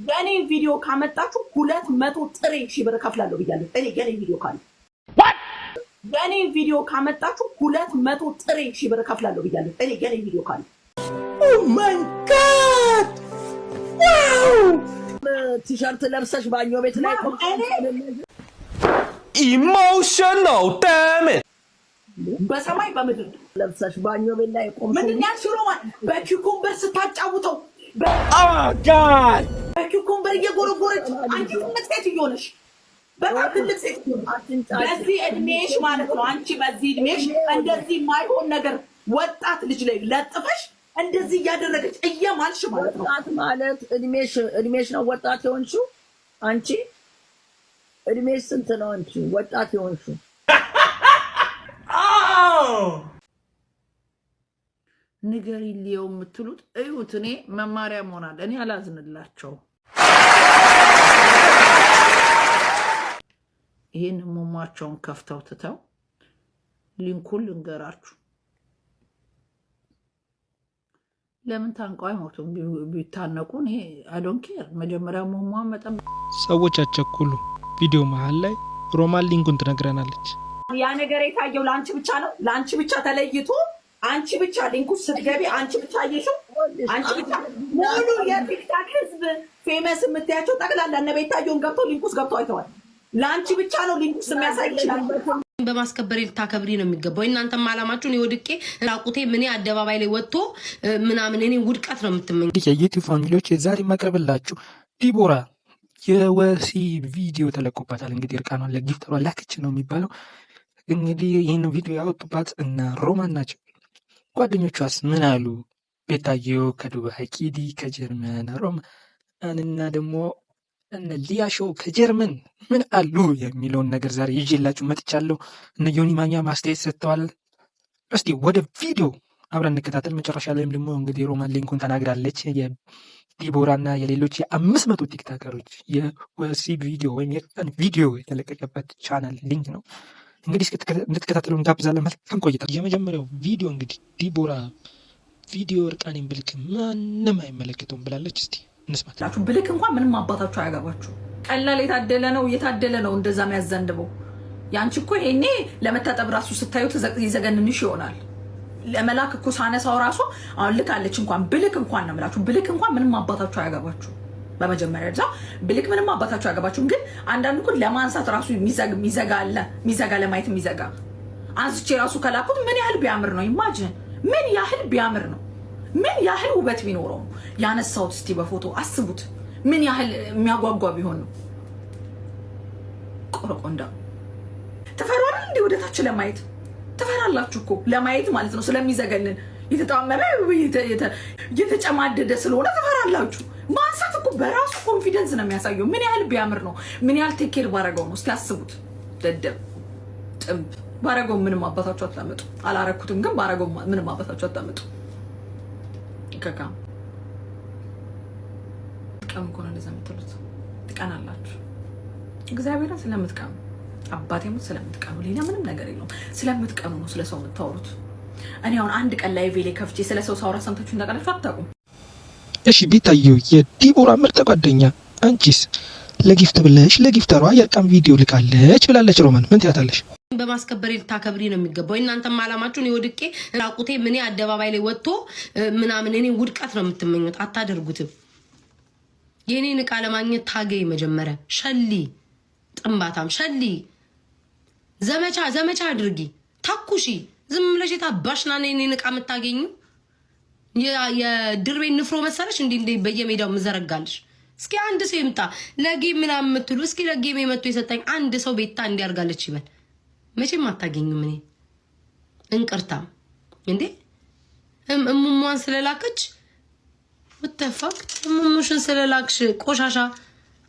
የኔ ቪዲዮ ካመጣችሁ 200 ጥሬ ሺህ ብር ከፍላለሁ ብያለሁ። እኔ የኔ ቪዲዮ ካለ የኔ ቪዲዮ ካመጣችሁ 200 ጥሬ ሺህ ብር ከፍላለሁ ብያለሁ። እኔ የኔ ቪዲዮ ካለ ኦ ማይ ጋድ ዋው ቲሸርት ለብሰሽ ባኞ ቤት ላይ ኢሞሽናል ዳሜጅ በሰማይ በምድር ለብሰሽ ባኞ ቤት ላይ ቆም ምንድን ያልሽው ነው? በኪኩምበር ስታጫውተው ጋድ በኪኩምበር እየጎረጎረች አንቺ ትልቅ ሴት እየሆነሽ በጣም ትልቅ ሴት በዚህ እድሜሽ ማለት ነው። አንቺ በዚህ እድሜሽ እንደዚህ የማይሆን ነገር ወጣት ልጅ ላይ ለጥፈሽ እንደዚህ እያደረገች እየማልሽ ማለት ነው። ወጣት ማለት እድሜሽ ነው ወጣት የሆንሽው አንቺ። እድሜሽ ስንት ነው አንቺ ወጣት የሆንሽው? ንገሪ ሊየው የምትሉት እዩት። እኔ መማሪያ መሆናል። እኔ አላዝንላቸው። ይህን ሙሟቸውን ከፍተው ትተው ሊንኩን ልንገራችሁ። ለምን ታንቀው አይሞቱም? ቢታነቁ እኔ አዶን ኬር። መጀመሪያ ሙሟን መጠን ሰዎች አቸኩሉ። ቪዲዮ መሀል ላይ ሮማን ሊንኩን ትነግረናለች። ያ ነገር የታየው ለአንቺ ብቻ ነው። ለአንቺ ብቻ ተለይቶ አንቺ ብቻ ሊንኩ ስትገቢ አንቺ ብቻ አየሽው። አንቺ ብቻ ሙሉ የቲክታክ ህዝብ ፌመስ የምትያቸው ጠቅላላ እነ ቤታየውን ገብተው ሊንኩስ ገብተው አይተዋል። ለአንቺ ብቻ ነው ሊንኩስ የሚያሳይ ይችላል። በማስከበር ልታከብሪ ነው የሚገባው። እናንተም አላማችሁን የወድቄ ራቁቴ ምን አደባባይ ላይ ወጥቶ ምናምን እኔ ውድቀት ነው የምትመኝ። የዩቲዩብ ፋሚሊዎች ዛሬ ማቅረብላችሁ ዲቦራ የወሲ ቪዲዮ ተለቆባታል። እንግዲህ እርቃኗን ለጊፍተሯ ላክች ነው የሚባለው። እንግዲህ ይህን ቪዲዮ ያወጡባት እና ሮማን ናቸው። ጓደኞቿስ ምን አሉ? ቤታየው ከዱባይ፣ ኪዲ ከጀርመን፣ ሮማን እና ደግሞ እነ ሊያሾ ከጀርመን ምን አሉ የሚለውን ነገር ዛሬ ይዤላችሁ መጥቻለሁ። እነ ዮኒ ማኛ ማስተያየት ሰጥተዋል። እስቲ ወደ ቪዲዮ አብረን እንከታተል። መጨረሻ ላይም ደግሞ እንግዲህ ሮማን ሊንኩን ተናግራለች። የዲቦራና የሌሎች የ500 ቲክታከሮች የወሲ ቪዲዮ ወይም የቀን ቪዲዮ የተለቀቀበት ቻናል ሊንክ ነው። እንግዲህ እንድትከታተሉ እንጋብዛለን። መልካም ቆይታ። የመጀመሪያው ቪዲዮ እንግዲህ ዲቦራ ቪዲዮ እርቃኔን ብልክ ማንም አይመለከተውም ብላለች። እስቲ እንስማት። ብልክ እንኳን ምንም አባታችሁ አያገባችሁ። ቀላል የታደለ ነው እየታደለ ነው እንደዛ የሚያዘንድበው። ያንቺ እኮ ይሄኔ ለመታጠብ ራሱ ስታዩ ይዘገንንሽ ይሆናል። ለመላክ እኮ ሳነሳው ራሱ አሁን ልካለች። እንኳን ብልክ እንኳን ነው የምላችሁ። ብልክ እንኳን ምንም አባታችሁ አያገባችሁ። በመጀመሪያ ደረጃ ብልክ ምንም አባታችሁ አያገባችሁም። ግን አንዳንዱ እኮ ለማንሳት ራሱ የሚዘጋ አለ። የሚዘጋ ለማየት የሚዘጋ አንስቼ ራሱ ከላኩት ምን ያህል ቢያምር ነው። ኢማጂን ምን ያህል ቢያምር ነው፣ ምን ያህል ውበት ቢኖረው ነው ያነሳሁት። እስቲ በፎቶ አስቡት ምን ያህል የሚያጓጓ ቢሆን ነው። ቆረቆንዳ ትፈራሉ እንዴ? ወደታች ለማየት ትፈራላችሁ እኮ ለማየት ማለት ነው። ስለሚዘገንን የተጣመመ የተጨማደደ ስለሆነ ትፈራላችሁ። ማንሳት እኮ በራሱ ኮንፊደንስ ነው የሚያሳየው። ምን ያህል ቢያምር ነው፣ ምን ያህል ቴኬር ባረገው ነው። እስቲ አስቡት። ደደብ ጥምብ ባረገው ምንም አባታችሁ አታመጡ። አላረኩትም ግን ባረገው ምንም አባታችሁ አታመጡ። ከካ ቀም እኮ ነው እንደዛ የምትሉት። ትቀናላችሁ። እግዚአብሔርን ስለምትቀኑ አባቴ ሙት ስለምትቀኑ ሌላ ምንም ነገር የለውም። ስለምትቀኑ ነው ስለሰው የምታወሩት። እኔ አሁን አንድ ቀን ላይ ቬሌ ከፍቼ ስለሰው ሳውራ ሰምታችሁ እንዳቀላችሁ አታውቁም። እሺ ቤታየው የዲቦራ ምርጥ ጓደኛ አንቺስ ለጊፍት ብለሽ ለጊፍተሯ የእርቃን ቪዲዮ ልካለች ብላለች። ሮማን ምን ትያታለሽ? በማስከበር ልታከብሪ ነው የሚገባው። እናንተም አላማችሁን የወድቄ ራቁቴ ምን አደባባይ ላይ ወጥቶ ምናምን እኔ ውድቀት ነው የምትመኙት። አታደርጉትም። የኔን ዕቃ ለማግኘት ታገይ። መጀመሪያ ሸሊ ጥንባታም ሸሊ ዘመቻ አድርጊ። ታኩሺ ዝም ብለሽ የታባሽና የኔን ዕቃ የምታገኙ የድርቤን ንፍሮ መሰለሽ እንዴ በየሜዳው ምዘረጋልሽ። እስኪ አንድ ሰው ይምጣ ለጌም ምናምን የምትሉ እስኪ ለጌም የመጥቶ የሰጠኝ አንድ ሰው ቤታ እንዲያርጋለች ይበል። መቼም አታገኙም። እኔ እንቅርታም እንዴ እሙሟን ስለላከች ወተፋክ እሙሙሽን ስለላክሽ ቆሻሻ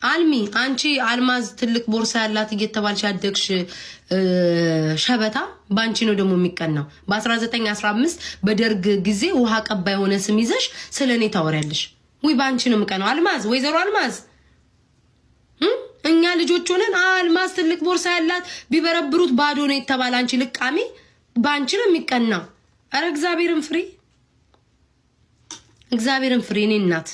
አልሚ አንቺ አልማዝ ትልቅ ቦርሳ ያላት እየተባልሽ ያደግሽ ሸበታ ባንቺ ነው ደግሞ የሚቀናው። በ1915 በደርግ ጊዜ ውሃ ቀባ የሆነ ስም ይዘሽ ስለኔ ታወሪያለሽ ወይ? ባንቺ ነው የሚቀናው። አልማዝ ወይዘሮ አልማዝ እኛ ልጆች ሆነን አልማዝ ትልቅ ቦርሳ ያላት ቢበረብሩት ባዶ ነው የተባለ አንቺ ልቃሚ ባንቺ ነው የሚቀናው። አረ እግዚአብሔርን ፍሪ እኔ እናት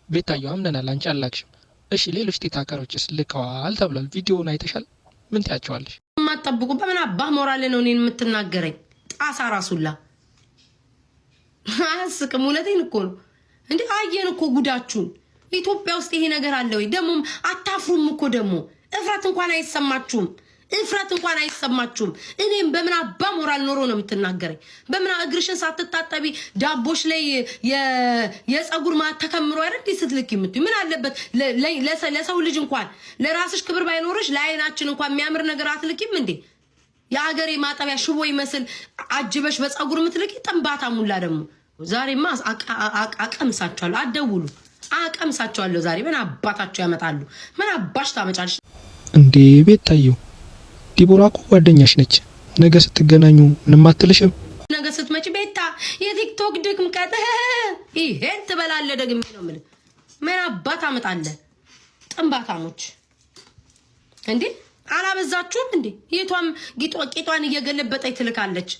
ቤታዮ አምነናል አንቺ አላክሽም። እሺ ሌሎች ቲክቶከሮችስ ልከዋል ተብሏል። ቪዲዮውን አይተሻል? ምን ታያቸዋለሽ? ማጠብቁ በምን አባ ሞራል ነው እኔን የምትናገረኝ? ጣሳ ራሱላ አያስቅም። እውነቴን እኮ ነው እንዴ። አየን እኮ ጉዳችሁን። ኢትዮጵያ ውስጥ ይሄ ነገር አለ ወይ? ደግሞ አታፍሩም እኮ ደግሞ እፍረት እንኳን አይሰማችሁም። እፍረት እንኳን አይሰማችሁም። እኔም በምን አባ ሞራል ኖሮ ነው የምትናገረኝ? በምን እግርሽን ሳትታጠቢ ዳቦሽ ላይ የፀጉር ማት ተከምሮ አይደል ስትልክ የምትይ? ምን አለበት ለሰው ልጅ እንኳን ለራስሽ ክብር ባይኖርሽ ለአይናችን እንኳን የሚያምር ነገር አትልኪም እንዴ? የአገሬ ማጠቢያ ሽቦ ይመስል አጅበሽ በፀጉር የምትልኪ ጥንባታ ሙላ። ደግሞ ዛሬማ አቀምሳቸዋለሁ። አትደውሉ፣ አቀምሳቸዋለሁ ዛሬ። ምን አባታቸው ያመጣሉ? ምን አባሽ ታመጫለሽ እንዴ? ቤታዮ ዲቦራ እኮ ጓደኛሽ ነች። ነገ ስትገናኙ ምንም አትልሽም? ነገ ስትመጪ ቤታ የቲክቶክ ድምቀት ይሄን ትበላለህ ደግሜ ነው የምልህ። ምን አባት አመጣለህ? ጥንባታሞች እንዴ አላበዛችሁም እንዴ? የቷም ቂጧን እየገለበጠች ትልካለች።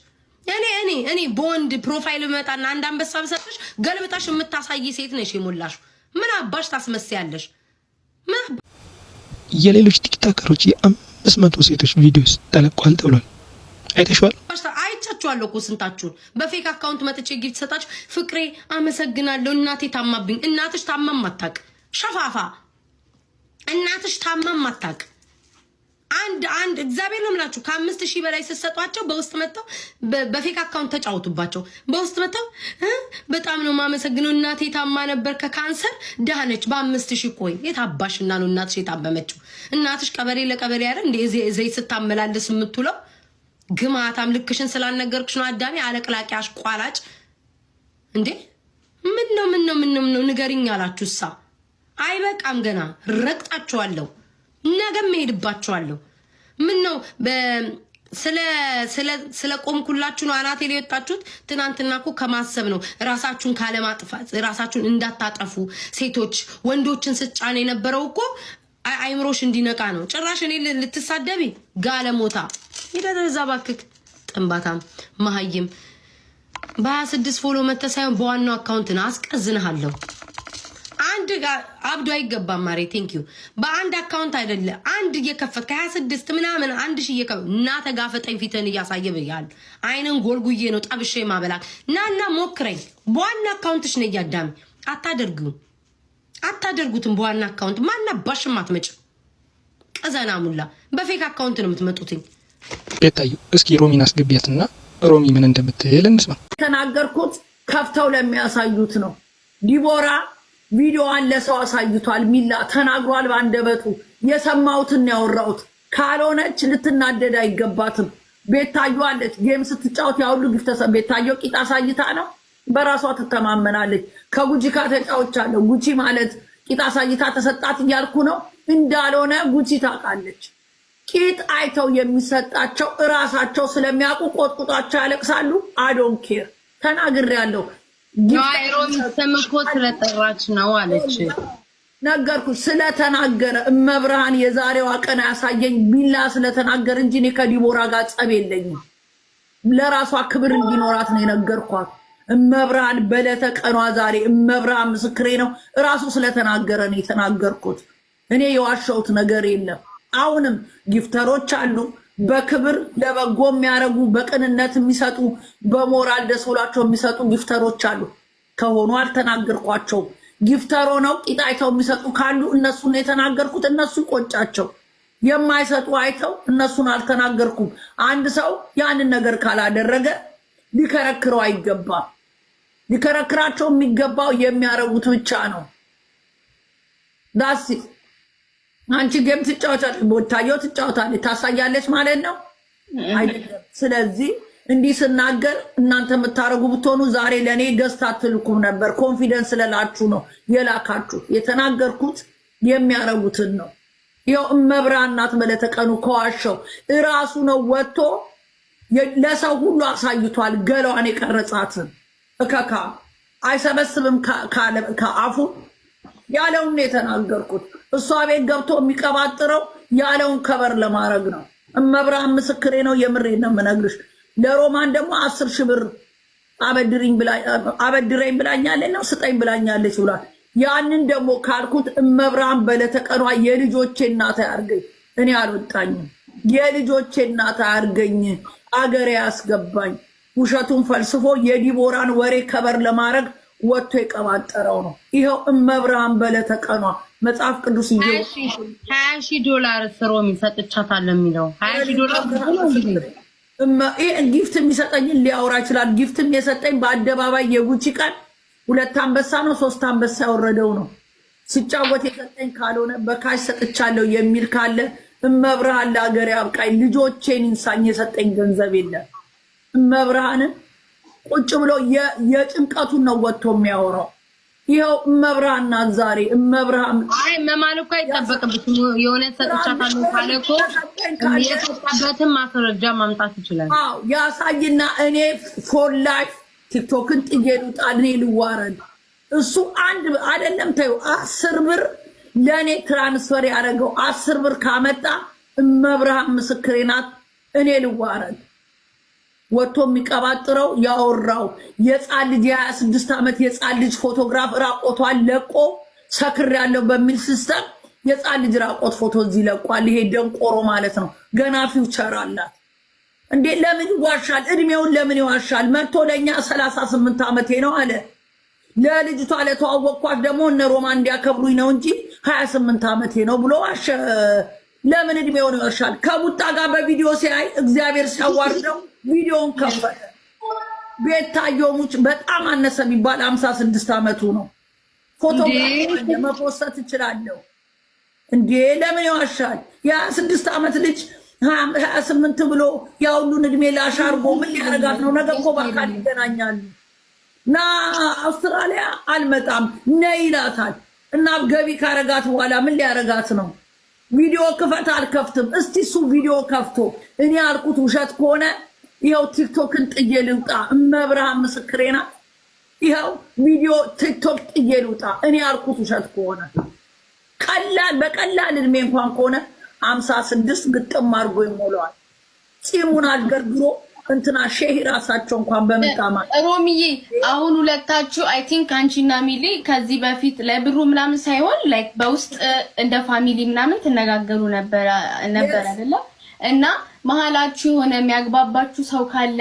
እኔ በወንድ ፕሮፋይል መጣና አንድ አንበሳ በሰጥሽ ገልብጣሽ የምታሳይ ሴት ነሽ የሞላሽ። ምን አባሽ ታስመስያለሽ? የሌሎች ቲክቶከሮች የ500 ሴቶች ቪዲዮስ ተለቋል ተብሏል። አይተሽዋል? አይቻችኋለሁ እኮ ስንታችሁን በፌክ አካውንት መጥቼ ጊፍት ሰጣችሁ። ፍቅሬ አመሰግናለሁ። እናቴ ታማብኝ። እናትሽ ታማም አታውቅ። ሸፋፋ እናትሽ ታማም አታውቅ። አንድ እግዚአብሔር ነው የምላችሁ። ከ5000 በላይ ስትሰጧቸው በውስጥ መጥተው በፌክ አካውንት ተጫወቱባቸው። በውስጥ መጥተው በጣም ነው የማመሰግነው እናቴ ታማ ነበር ከካንሰር ዳነች በ5000። ቆይ የታባሽና ነው እናትሽ የታመመችው? እናትሽ ቀበሌ ለቀበሌ አይደል እንዴ ዘይት ስታመላልስ የምትውለው? ግማታም ልክሽን ስላልነገርኩሽ ነው አዳሜ አለቅላቂ አሽቋላጭ እንዴ። ምን ነው ንገሪኝ አላችሁሳ? አይበቃም ገና ረግጣችኋለሁ። ነገም ሄድባችኋለሁ። ምን ነው ስለ ቆምኩላችሁ ነው አናቴ ላይ ወጣችሁት? ትናንትና እኮ ከማሰብ ነው ራሳችሁን ካለማጥፋት ራሳችሁን እንዳታጠፉ ሴቶች ወንዶችን ስጫን የነበረው እኮ አይምሮሽ እንዲነቃ ነው። ጭራሽ እኔ ልትሳደቢ ጋለሞታ ይደረዛ ባክክ ጥንባታም መሀይም በ26 ፎሎ መተ ሳይሆን በዋናው አካውንት ነው አስቀዝንሃለሁ። አንድ አብዶ አይገባም ማሬ ቴንኪዩ። በአንድ አካውንት አይደለ አንድ እየከፈት ከ26 ምናምን 1000 እየከፈት እና ተጋፈጠኝ ፊትን እያሳየ ብያለሁ። አይንን ጎልጉዬ ነው ጠብሼ ማበላክ ናና ሞክረኝ። በዋና አካውንትሽ ነው እያዳሚ አታደርጉትም። በዋና አካውንት ማና ባሽም አትመጭ ቀዘና ሙላ በፌክ አካውንት ነው የምትመጡትኝ። ቤታዩ እስኪ ሮሚን አስገቢያትና ሮሚ ምን እንደምትል እንስማ። ተናገርኩት ከፍተው ለሚያሳዩት ነው። ዲቦራ ቪዲዮዋን ለሰው አሳይቷል። ሚላ ተናግሯል በአንደበቱ። የሰማሁትን ያወራሁት። ካልሆነች ልትናደድ አይገባትም። ቤታዩ አለች ጌም ስትጫወት ያውሉ ግፍተሰ ቤታዩ ቂጣ አሳይታ ነው። በራሷ ትተማመናለች። ከጉጂ ጋር ተጫውቻለሁ። ጉቺ ማለት ቂጣ አሳይታ ተሰጣት እያልኩ ነው እንዳልሆነ ጉቺ ታውቃለች። ቂጥ አይተው የሚሰጣቸው እራሳቸው ስለሚያውቁ ቆጥቁጣቸው ያለቅሳሉ። አዶን ኬር ተናግሬያለሁ። ሮሚ ተመኮ ስለጠራች ነው አለች። ነገርኩሽ ስለተናገረ እመብርሃን የዛሬዋ ቀን ያሳየኝ ቢላ ስለተናገረ እንጂ እኔ ከዲቦራ ጋር ጸብ የለኝም። ለራሷ ክብር እንዲኖራት ነው የነገርኳት። እመብርሃን በለተ ቀኗ ዛሬ እመብርሃን ምስክሬ ነው። እራሱ ስለተናገረ ነው የተናገርኩት። እኔ የዋሸሁት ነገር የለም። አሁንም ጊፍተሮች አሉ በክብር ለበጎ የሚያረጉ በቅንነት የሚሰጡ በሞራል ደስ ብሏቸው የሚሰጡ ጊፍተሮች አሉ። ከሆኑ አልተናገርኳቸውም። ጊፍተሮ ነው ቂጥ አይተው የሚሰጡ ካሉ እነሱን የተናገርኩት። እነሱ ይቆጫቸው። የማይሰጡ አይተው እነሱን አልተናገርኩም። አንድ ሰው ያንን ነገር ካላደረገ ሊከረክረው አይገባም። ሊከረክራቸው የሚገባው የሚያረጉት ብቻ ነው። ዳሲ አንቺ ጌም ትጫወታለች፣ ቦታየው ትጫወታለች፣ ታሳያለች ማለት ነው አይደለም። ስለዚህ እንዲህ ስናገር እናንተ የምታረጉ ብትሆኑ ዛሬ ለእኔ ደስታ አትልኩም ነበር። ኮንፊደንስ ስለላችሁ ነው የላካችሁ። የተናገርኩት የሚያረጉትን ነው። ይኸው እመብርሃን ናት በለተቀኑ ከዋሸው እራሱ ነው ወጥቶ ለሰው ሁሉ አሳይቷል። ገለዋን የቀረጻትን እከካ አይሰበስብም ከአፉ ያለውን የተናገርኩት። እሷ ቤት ገብቶ የሚቀባጥረው ያለውን ከበር ለማድረግ ነው። እመብርሃን ምስክሬ ነው። የምሬ ነው የምነግርሽ። ለሮማን ደግሞ 10,000 ብር አበድረኝ ብላኛለች ነው ስጠኝ ብላኛለች ብሏል። ያንን ደግሞ ካልኩት እመብርሃን በለተቀኗ የልጆቼ እናት አያርገኝ። እኔ አልወጣኝም። የልጆቼ እናት አያርገኝ። አገሬ ያስገባኝ። ውሸቱን ፈልስፎ የዲቦራን ወሬ ከበር ለማድረግ ወጥቶ የቀባጠረው ነው። ይኸው እመብርሃን በለተቀኗ መጽሐፍ ቅዱስ ይዤ $20,000 ሮሚ ሰጥቻታለሁ የሚለው $20,000 ጊፍት የሚሰጠኝን ሊያወራ ይችላል። ጊፍትም የሰጠኝ በአደባባይ የጉቺ ቀን 2 አንበሳ ነው 3 አንበሳ ያወረደው ነው። ሲጫወት የሰጠኝ ካልሆነ በካሽ ሰጥቻለሁ የሚል ካለ እመብርሃን ለሀገር ያብቃኝ። ልጆቼን እንሳኝ የሰጠኝ ገንዘብ የለም። እመብርሃንን ቁጭ ብሎ የጭንቀቱን ነው ወጥቶ የሚያወራው። ይኸው እመብርሃን ናት ዛሬ። እመብርሃን መማል እኮ አይጠበቅብሽም። የሆነ ሰጥቻታለሁ ካለ እኮ የሰጣበትን ማስረጃ ማምጣት ይችላል። አዎ ያሳይና እኔ ፎር ላይፍ ቲክቶክን ጥዬ ልውጣ፣ እኔ ልዋረድ። እሱ አንድ አይደለም ተይው 10 ብር ለእኔ ትራንስፈር ያደረገው 10 ብር ካመጣ እመብርሃን ምስክሬ ናት፣ እኔ ልዋረድ። ወጥቶ የሚቀባጥረው ያወራው የጻን ልጅ የ26 ዓመት የጻን ልጅ ፎቶግራፍ ራቆቷን ለቆ ሰክር ያለው በሚል ሲስተም የጻን ልጅ ራቆት ፎቶ እዚህ ለቋል። ይሄ ደንቆሮ ማለት ነው። ገና ፊውቸር አላት እንዴ! ለምን ይዋሻል? እድሜውን ለምን ይዋሻል? መጥቶ ለኛ 38 ዓመቴ ነው አለ። ለልጅቷ ለተዋወቅኳት ደግሞ እነ ሮማ እንዲያከብሩኝ ነው እንጂ 28 ዓመቴ ነው ብሎ ዋሸ። ለምን እድሜውን ይዋሻል? ከቡጣ ጋር በቪዲዮ ሲያይ እግዚአብሔር ሲያዋርደው ቪዲዮን ከፈተ። ቤታዮ ሙች በጣም አነሰ ቢባል 56 ዓመቱ ነው። ፎቶግራፍ መፖስት እችላለሁ እንዴ? ለምን ይዋሻል? የ26 ዓመት ልጅ 28 ብሎ ያሁሉን እድሜ ላሻርጎ ምን ሊያረጋት ነው? ነገ እኮ በአካል ይገናኛሉ። ና አውስትራሊያ አልመጣም ነይ ይላታል። እና ገቢ ካረጋት በኋላ ምን ሊያረጋት ነው? ቪዲዮ ክፈት አልከፍትም። እስቲ እሱ ቪዲዮ ከፍቶ እኔ ያልኩት ውሸት ከሆነ ይኸው ቲክቶክን ጥዬ ልውጣ። እመብርሃን ምስክሬ ናት። ይኸው ቪዲዮ ቲክቶክ ጥዬ ልውጣ እኔ ያልኩት ውሸት ከሆነ። ቀላል በቀላል እድሜ እንኳን ከሆነ 56 ግጥም አድርጎ ይሞላዋል። ፂሙን አልገርግሮ እንትና ሼህ ራሳቸው እንኳን በመጣማ ሮሚዬ አሁን ሁለታችሁ አይ ቲንክ አንቺና ሚሊ ከዚህ በፊት ለብሩ ምናምን ሳይሆን ላይክ በውስጥ እንደ ፋሚሊ ምናምን ትነጋገሩ ነበር አይደለ? እና መሀላችሁ የሆነ የሚያግባባችሁ ሰው ካለ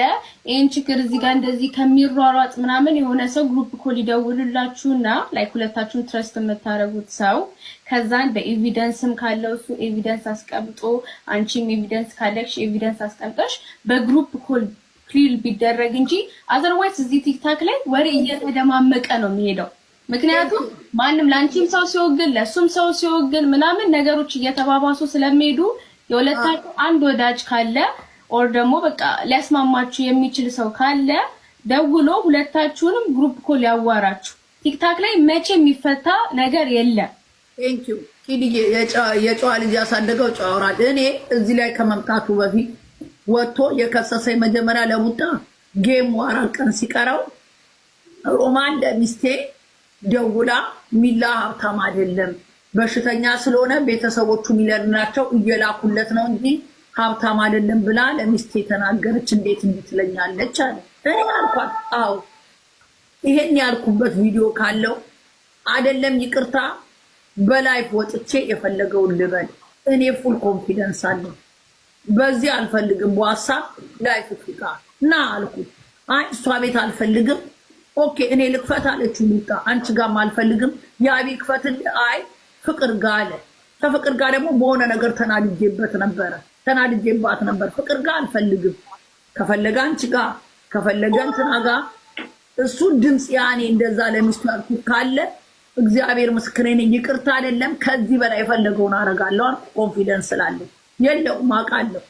ይሄን ችግር እዚህ ጋር እንደዚህ ከሚሯሯጥ ምናምን የሆነ ሰው ግሩፕ ኮል ይደውልላችሁና ላይክ ሁለታችሁን ትረስት የምታረጉት ሰው ከዛን በኤቪደንስም ካለው እሱ ኤቪደንስ አስቀምጦ አንቺም ኤቪደንስ ካለሽ ኤቪደንስ አስቀምጠሽ በግሩፕ ኮል ክሊር ቢደረግ እንጂ አዘርዋይስ እዚህ ቲክታክ ላይ ወሬ እየተደማመቀ ነው የሚሄደው። ምክንያቱም ማንም ላንቺም ሰው ሲወግን ለሱም ሰው ሲወግን ምናምን ነገሮች እየተባባሱ ስለሚሄዱ የሁለታችሁ አንድ ወዳጅ ካለ ኦር ደግሞ በቃ ሊያስማማችሁ የሚችል ሰው ካለ ደውሎ ሁለታችሁንም ግሩፕ ኮል ያዋራችሁ። ቲክታክ ላይ መቼ የሚፈታ ነገር የለም። ቴንክ ዩ ኪዲዬ። የጨዋ ልጅ ያሳደገው ጨዋ አውራድ። እኔ እዚህ ላይ ከመምጣቱ በፊት ወጥቶ የከሰሰኝ መጀመሪያ ለቡጣ ጌም ዋራ ቀን ሲቀረው ሮማን ለሚስቴ ደውላ ሚላ ሀብታም አይደለም በሽተኛ ስለሆነ ቤተሰቦቹ ሚለናቸው እየላኩለት ነው እንጂ ሀብታም አይደለም ብላ ለሚስቴ ተናገረች። እንዴት እንድትለኛለች አለ። እኔ አልኳት አው ይሄን ያልኩበት ቪዲዮ ካለው አይደለም ይቅርታ በላይፍ ወጥቼ የፈለገውን ልበል። እኔ ፉል ኮንፊደንስ አለኝ። በዚህ አልፈልግም። በዋትስአፕ ላይፍ ፍቃ ና አልኩት። አይ እሷ ቤት አልፈልግም። ኦኬ እኔ ልክፈት አለችው። ሉጣ አንቺ ጋርም አልፈልግም። ያቢ ክፈትል። አይ ፍቅር ጋር አለ። ከፍቅር ጋር ደግሞ በሆነ ነገር ተናድጄባት ነበር። ፍቅር ጋር አልፈልግም። ከፈለገ አንቺ ጋር ከፈለገ እንትና ጋር እሱ ድምጽ ያኔ እንደዛ ለሚስቱ ያልኩት ካለ እግዚአብሔር ምስክሬ ነኝ። ይቅርታ አይደለም ከዚህ በላይ የፈለገውን አረጋለሁ። ኮንፊደንስ ስላለኝ የለውም አውቃለሁ።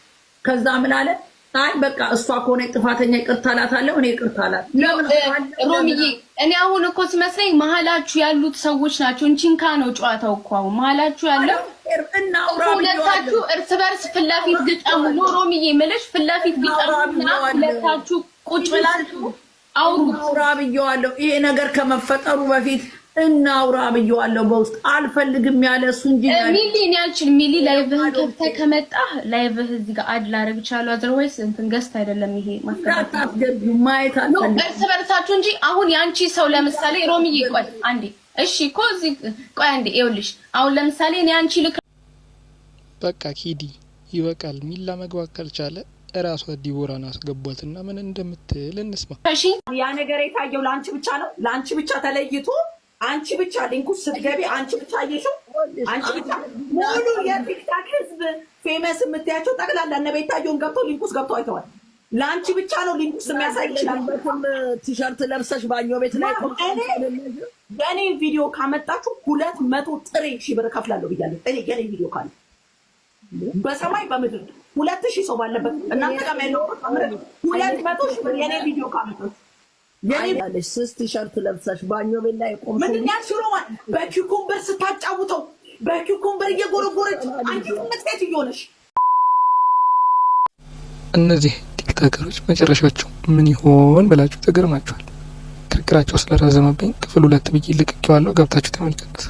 ከዛ ምን አለ? አይ በቃ እሷ ከሆነ ጥፋተኛ ይቅርታ እላታለሁ። እኔ ይቅርታ እላታለሁ። ሮሚዬ እኔ አሁን እኮ ሲመስለኝ መሀላችሁ ያሉት ሰዎች ናቸው። እንቺንካ ነው ጨዋታው እኮ አሁን መሀላችሁ ያለው እና ሁለታችሁ እርስ በርስ ፊት ለፊት ግጠሙ። ሮሚዬ ምልሽ ፊት ለፊት ግጠሙና ሁለታችሁ ቁጭ ብላችሁ አውራ ብየዋለሁ። ይሄ ነገር ከመፈጠሩ በፊት እናውራ ብየዋለሁ። በውስጥ አልፈልግም ያለ እሱ እንጂ ሚሊ እኔ አልችልም። ሚሊ ላይቭህን ከፍተህ ከመጣህ ላይቭህ እዚህ ጋር አድ ላደርግ እችላለሁ። አዘርዋይስ እንትን ገስት አይደለም ይሄ ማስተካከል ማየት አልፈልግም። እርስ በርሳችሁ እንጂ አሁን ያንቺ ሰው ለምሳሌ ሮሚዬ ቆይ አንዴ እሺ እኮ እዚህ ቆይ አንዴ ይኸውልሽ፣ አሁን ለምሳሌ እኔ አንቺ ልክ በቃ ኪዲ ይበቃል። ሚላ መግባት ካልቻለ እራሷ ዲቦራን አስገቧትና ምን እንደምትል እንስማ። ያ ነገር የታየው ለአንቺ ብቻ ነው፣ ለአንቺ ብቻ ተለይቶ አንቺ ብቻ ሊንኩ ስትገቢ አንቺ ብቻ አየሽው። አንቺ ብቻ ሙሉ የቲክታክ ህዝብ ፌመስ የምትያቸው ጠቅላላ እነ ቤታየውን ገብተው ሊንኩስ ገብተው አይተዋል። ለአንቺ ብቻ ነው ሊንኩስ የሚያሳይ ይችላል። ቲሸርት ለብሰሽ ባኞ ቤት ላይ የኔ ቪዲዮ ካመጣችሁ 200 ጥሬ ሺህ ብር ከፍላለሁ ብያለሁ። እኔ የኔ ቪዲዮ ካለ በሰማይ በምድር 2000 ሰው ባለበት እናንተ ጋር ያለው 200 ሺህ ብር የኔ ቪዲዮ ካመጣችሁ የኔ ስስ ቲሸርት ለብሰሽ ባኞ ቤት ላይ ቆም ምን ያሽሮማል። በኪኩምበር ስታጫውተው በኪኩምበር እየጎረጎረች አንቺ ምትከት እየሆነሽ እነዚህ ቲክቶከሮች መጨረሻቸው ምን ይሆን ብላችሁ ተገርማችኋል። ክርክራቸው ስለረዘመብኝ ክፍል 2 ብዬ ልቅቄዋለሁ። ገብታችሁ ተመልከቱት።